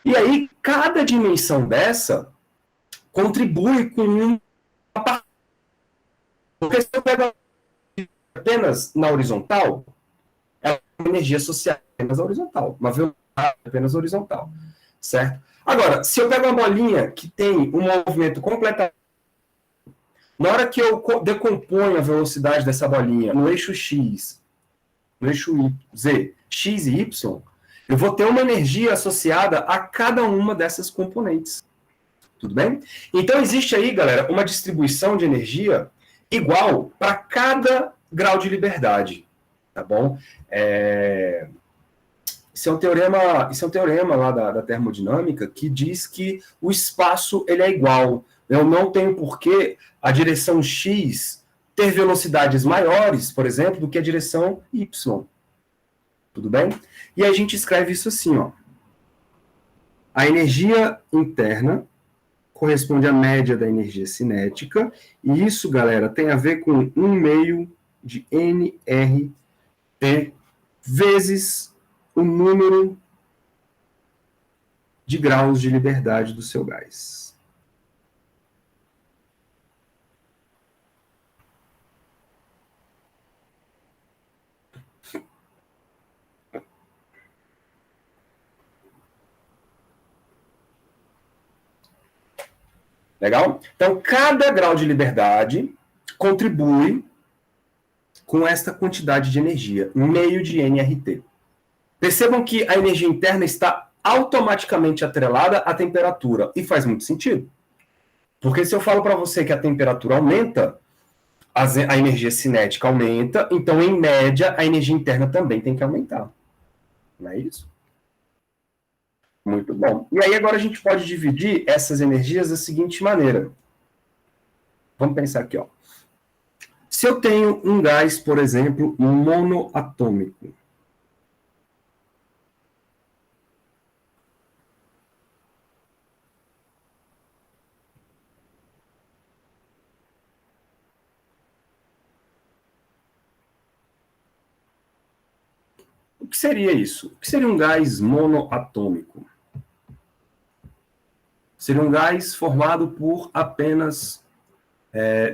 E aí, cada dimensão dessa contribui com uma parte. Porque se eu pego apenas na horizontal, é uma energia social apenas na horizontal, uma velocidade apenas horizontal, certo? Agora, se eu pego uma bolinha que tem um movimento completamente... Na hora que eu decomponho a velocidade dessa bolinha no eixo X, no eixo Z, X e Y, eu vou ter uma energia associada a cada uma dessas componentes. Tudo bem? Então, existe aí, galera, uma distribuição de energia igual para cada grau de liberdade. tá bom? Isso é um teorema lá da termodinâmica que diz que o espaço ele é igual. Eu não tenho por que a direção x ter velocidades maiores, por exemplo, do que a direção y. Tudo bem? E a gente escreve isso assim, ó. A energia interna corresponde à média da energia cinética, e isso, galera, tem a ver com 1/2 de nRT vezes o número de graus de liberdade do seu gás. Legal? Então, cada grau de liberdade contribui com esta quantidade de energia, meio de nRT. Percebam que a energia interna está automaticamente atrelada à temperatura, e faz muito sentido. Porque se eu falo para você que a temperatura aumenta, a energia cinética aumenta, então, em média, a energia interna também tem que aumentar. Não é isso? Muito bom. E aí agora a gente pode dividir essas energias da seguinte maneira. Vamos pensar aqui, ó. Se eu tenho um gás, por exemplo, monoatômico, o que seria isso? O que seria um gás monoatômico? Seria um gás formado por apenas...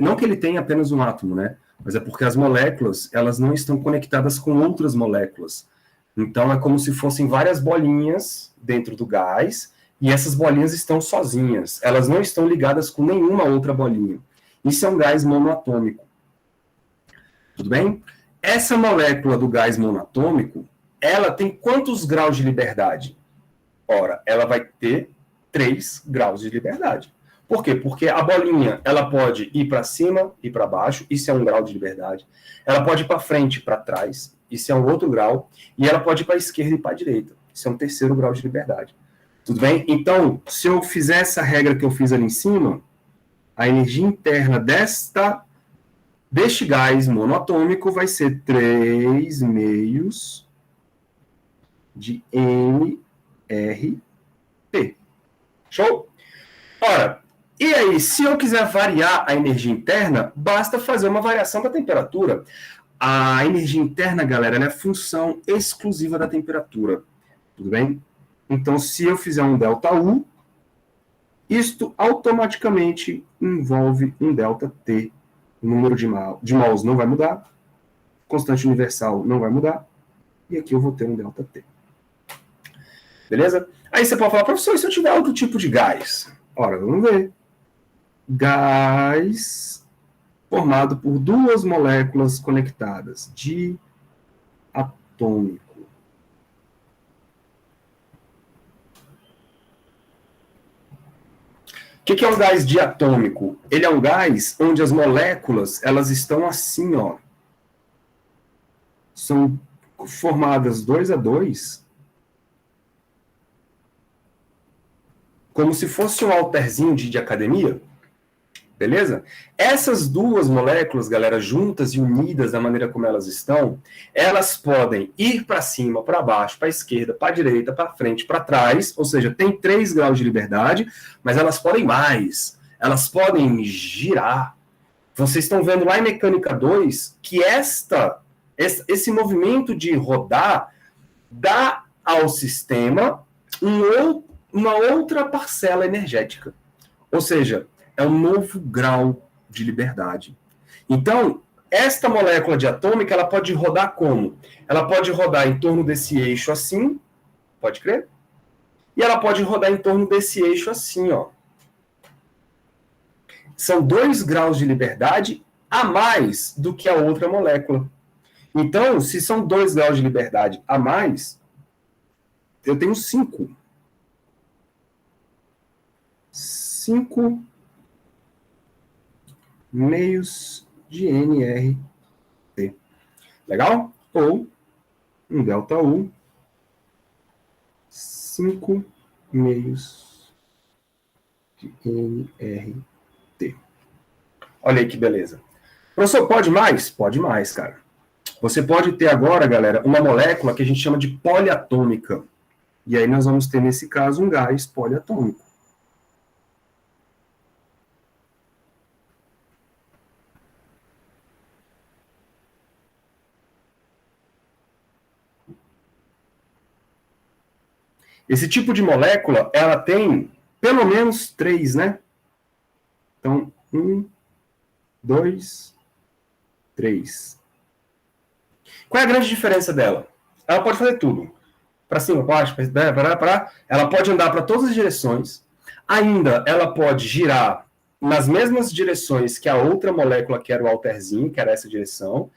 não que ele tenha apenas um átomo, né? Mas é porque as moléculas, elas não estão conectadas com outras moléculas. Então, é como se fossem várias bolinhas dentro do gás, e essas bolinhas estão sozinhas. Elas não estão ligadas com nenhuma outra bolinha. Isso é um gás monoatômico. Tudo bem? Essa molécula do gás monoatômico, ela tem quantos graus de liberdade? Ora, ela vai ter 3 graus de liberdade. Por quê? Porque a bolinha, ela pode ir para cima e para baixo, isso é um grau de liberdade. Ela pode ir para frente e para trás, isso é um outro grau. E ela pode ir para a esquerda e para a direita, isso é um terceiro grau de liberdade. Tudo bem? Então, se eu fizer essa regra que eu fiz ali em cima, a energia interna deste gás monoatômico vai ser 3 meios de nRT. Show? Ora, e aí, se eu quiser variar a energia interna, basta fazer uma variação da temperatura. A energia interna, galera, ela é função exclusiva da temperatura. Tudo bem? Então, se eu fizer um ΔU, isto automaticamente envolve um ΔT. O número de mols não vai mudar, constante universal não vai mudar, e aqui eu vou ter um ΔT. Beleza? Aí você pode falar, professor, e se eu tiver outro tipo de gás? Ora, vamos ver. Gás formado por 2 moléculas conectadas, diatômico. O que é um gás diatômico? Ele é um gás onde as moléculas elas estão assim, ó. São formadas 2 a 2, como se fosse um halterzinho de academia. Beleza? Essas 2 moléculas, galera, juntas e unidas da maneira como elas estão, elas podem ir para cima, para baixo, para a esquerda, para a direita, para frente, para trás, ou seja, tem 3 graus de liberdade, mas elas podem mais, elas podem girar. Vocês estão vendo lá em Mecânica 2 que esse movimento de rodar dá ao sistema uma outra parcela energética. Ou seja, é um novo grau de liberdade. Então, esta molécula diatômica, ela pode rodar como? Ela pode rodar em torno desse eixo assim, pode crer? E ela pode rodar em torno desse eixo assim, ó. São 2 graus de liberdade a mais do que a outra molécula. Então, se são 2 graus de liberdade a mais, eu tenho 5. 5 meios de nRT. Legal? ou um ΔU 5 meios de nRT. Olha aí que beleza. Professor, pode mais? Pode mais, cara. Você pode ter agora, galera, uma molécula que a gente chama de poliatômica. E aí nós vamos ter, nesse caso, um gás poliatômico. Esse tipo de molécula, ela tem pelo menos 3, né? Então, 1, 2, 3. Qual é a grande diferença dela? Ela pode fazer tudo. Para cima, para baixo, ela pode andar para todas as direções. Ainda, ela pode girar nas mesmas direções que a outra molécula, que era o alterzinho, que era essa direção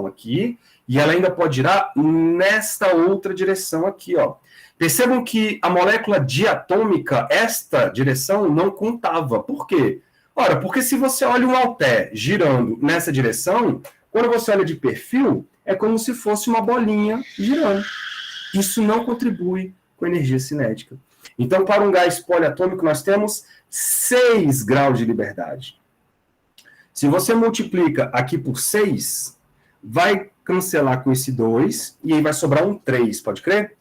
aqui, e ela ainda pode girar nesta outra direção aqui, ó. Percebam que a molécula diatômica, esta direção não contava. Por quê? Ora, porque se você olha um halter girando nessa direção, quando você olha de perfil, é como se fosse uma bolinha girando. Isso não contribui com energia cinética. Então, para um gás poliatômico, nós temos 6 graus de liberdade. Se você multiplica aqui por 6, vai cancelar com esse 2, e aí vai sobrar um 3, pode crer?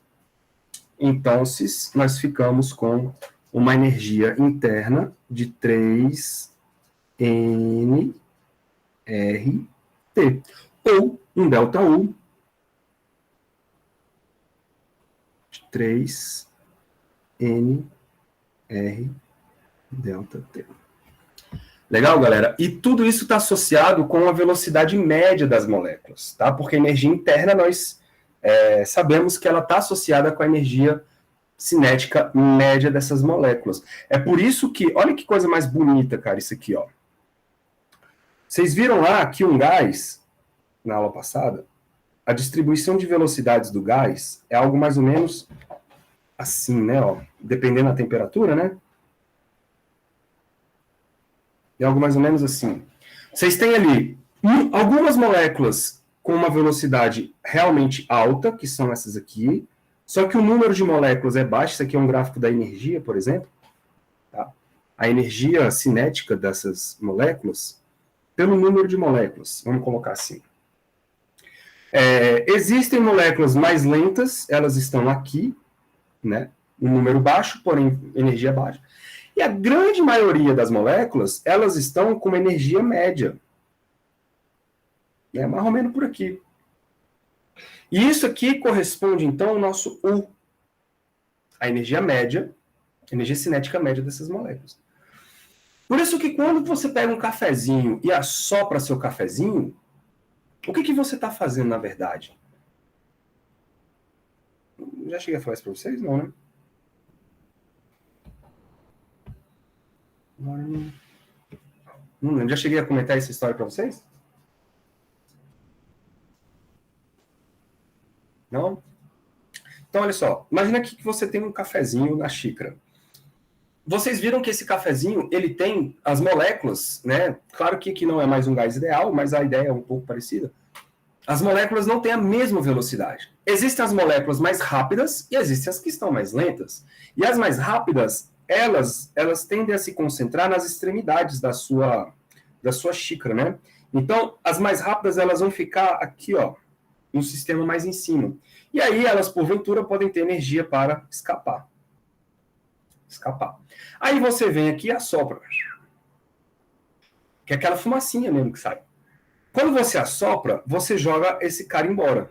Então, nós ficamos com uma energia interna de 3 nRT, ou um ΔU de 3 nR ΔT. Legal, galera? E tudo isso está associado com a velocidade média das moléculas, tá? Porque a energia interna, nós sabemos que ela está associada com a energia cinética média dessas moléculas. É por isso que, olha que coisa mais bonita, cara, isso aqui, ó. Vocês viram lá que um gás, na aula passada, a distribuição de velocidades do gás é algo mais ou menos assim, né, ó, dependendo da temperatura, né? É algo mais ou menos assim. Vocês têm ali algumas moléculas com uma velocidade realmente alta, que são essas aqui, só que o número de moléculas é baixo. Isso aqui é um gráfico da energia, por exemplo. Tá? A energia cinética dessas moléculas, pelo número de moléculas, vamos colocar assim. Existem moléculas mais lentas, elas estão aqui, né? Um número baixo, porém energia baixa. E a grande maioria das moléculas, elas estão com uma energia média. Mais ou menos por aqui. E isso aqui corresponde, então, ao nosso U. A energia média, a energia cinética média dessas moléculas. Por isso que quando você pega um cafezinho e assopra seu cafezinho, o que você está fazendo, na verdade? Já cheguei a falar isso para vocês? Não, né? Não lembro. Já cheguei a comentar essa história para vocês? Não? Então, olha só. Imagina aqui que você tem um cafezinho na xícara. Vocês viram que esse cafezinho, ele tem as moléculas, né? Claro que aqui não é mais um gás ideal, mas a ideia é um pouco parecida. As moléculas não têm a mesma velocidade. Existem as moléculas mais rápidas e existem as que estão mais lentas. E as mais rápidas, elas tendem a se concentrar nas extremidades da sua xícara, né? Então, as mais rápidas, elas vão ficar aqui, ó, no sistema mais em cima. E aí, elas, porventura, podem ter energia para escapar. Aí você vem aqui e assopra. Que é aquela fumacinha mesmo que sai. Quando você assopra, você joga esse cara embora.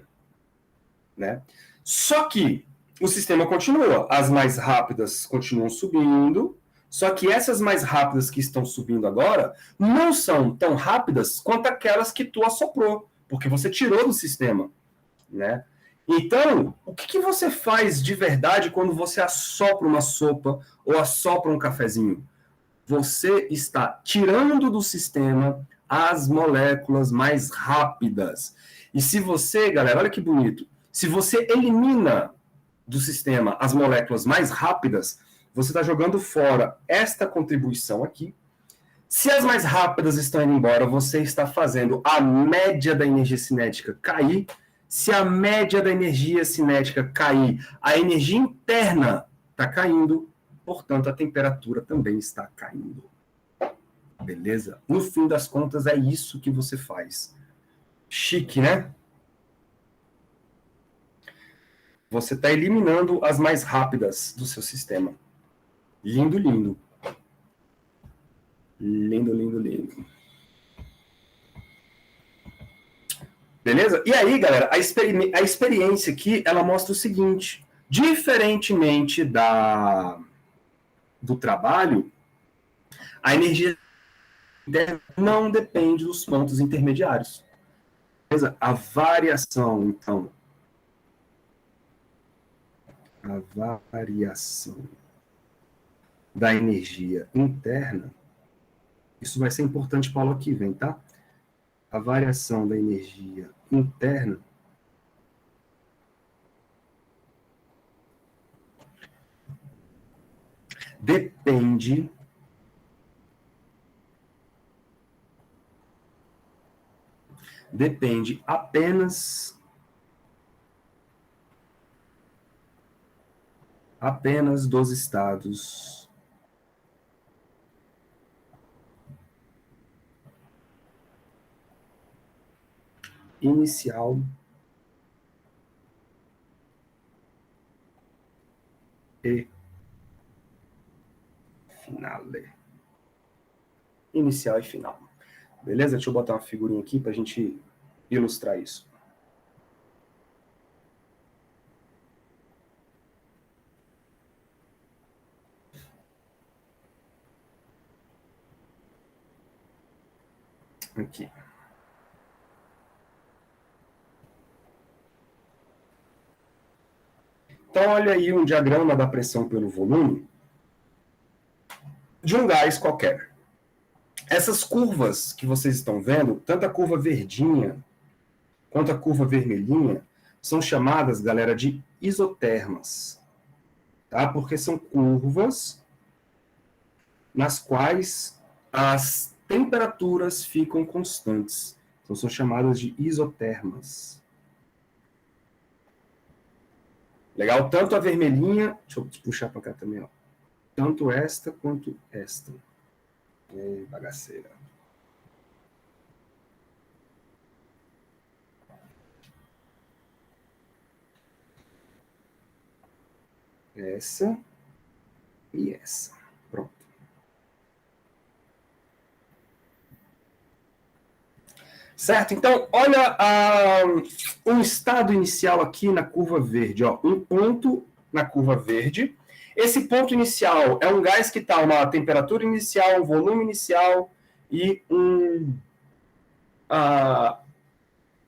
Né? Só que o sistema continua. As mais rápidas continuam subindo, só que essas mais rápidas que estão subindo agora não são tão rápidas quanto aquelas que tu assoprou, porque você tirou do sistema. Né? Então, o que você faz de verdade quando você assopra uma sopa ou assopra um cafezinho? Você está tirando do sistema as moléculas mais rápidas. E se você, galera, olha que bonito, se você elimina do sistema as moléculas mais rápidas, você está jogando fora esta contribuição aqui, Se as mais rápidas estão indo embora, você está fazendo a média da energia cinética cair. Se a média da energia cinética cair, a energia interna está caindo, portanto, a temperatura também está caindo. Beleza? No fim das contas, é isso que você faz. Chique, né? Você está eliminando as mais rápidas do seu sistema. Lindo, lindo. Lindo, lindo, lindo. Beleza? E aí, galera, a experiência aqui, ela mostra o seguinte. Diferentemente do trabalho, a energia não depende dos pontos intermediários. Beleza? A variação, então, a variação da energia interna, isso vai ser importante para o que vem, tá? A variação da energia interna depende apenas dos estados inicial e finale. Inicial e final. Beleza? Deixa eu botar uma figurinha aqui para a gente ilustrar isso. Aqui. Então, olha aí um diagrama da pressão pelo volume de um gás qualquer. Essas curvas que vocês estão vendo, tanto a curva verdinha quanto a curva vermelhinha, são chamadas, galera, de isotermas. Tá? Porque são curvas nas quais as temperaturas ficam constantes. Então, são chamadas de isotermas. Legal? Tanto a vermelhinha, deixa eu puxar para cá também, ó. Tanto esta quanto esta. Bagaceira. Essa e essa. Pronto. Certo? Então, olha um estado inicial aqui na curva verde. Ó. Um ponto na curva verde. Esse ponto inicial é um gás que está uma temperatura inicial, um volume inicial e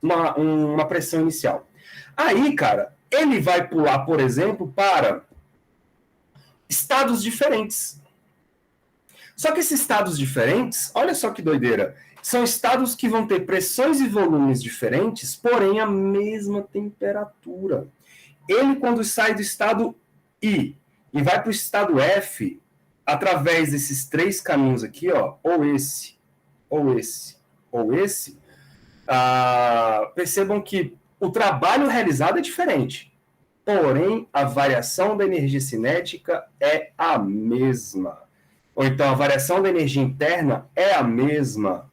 uma pressão inicial. Aí, cara, ele vai pular, por exemplo, para estados diferentes. Só que esses estados diferentes, olha só que doideira, são estados que vão ter pressões e volumes diferentes, porém a mesma temperatura. Ele, quando sai do estado I e vai para o estado F, através desses três caminhos aqui, ó, ou esse, ou esse, ou esse, percebam que o trabalho realizado é diferente, porém a variação da energia cinética é a mesma. Ou então a variação da energia interna é a mesma,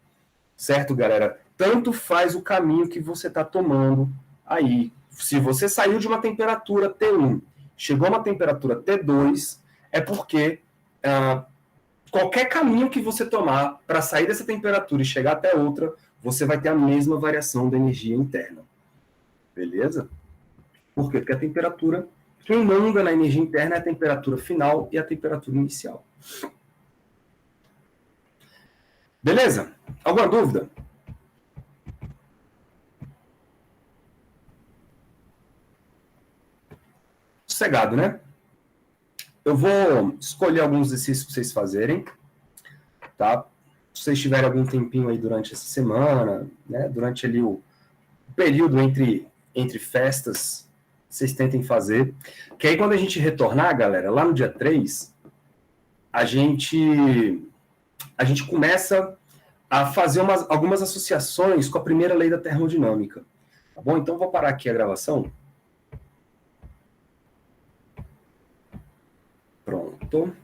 certo, galera? Tanto faz o caminho que você está tomando aí. Se você saiu de uma temperatura T1, chegou a uma temperatura T2, é porque qualquer caminho que você tomar para sair dessa temperatura e chegar até outra, você vai ter a mesma variação da energia interna. Beleza? Por quê? Porque a temperatura, quem manda na energia interna é a temperatura final e a temperatura inicial. Beleza? Alguma dúvida? Sossegado, né? Eu vou escolher alguns exercícios para vocês fazerem, tá? Se vocês tiverem algum tempinho aí durante essa semana, né? Durante ali o período entre festas, vocês tentem fazer. Que aí quando a gente retornar, galera, lá no dia 3, a gente a gente começa a fazer algumas associações com a primeira lei da termodinâmica. Tá bom? Então, vou parar aqui a gravação. Pronto.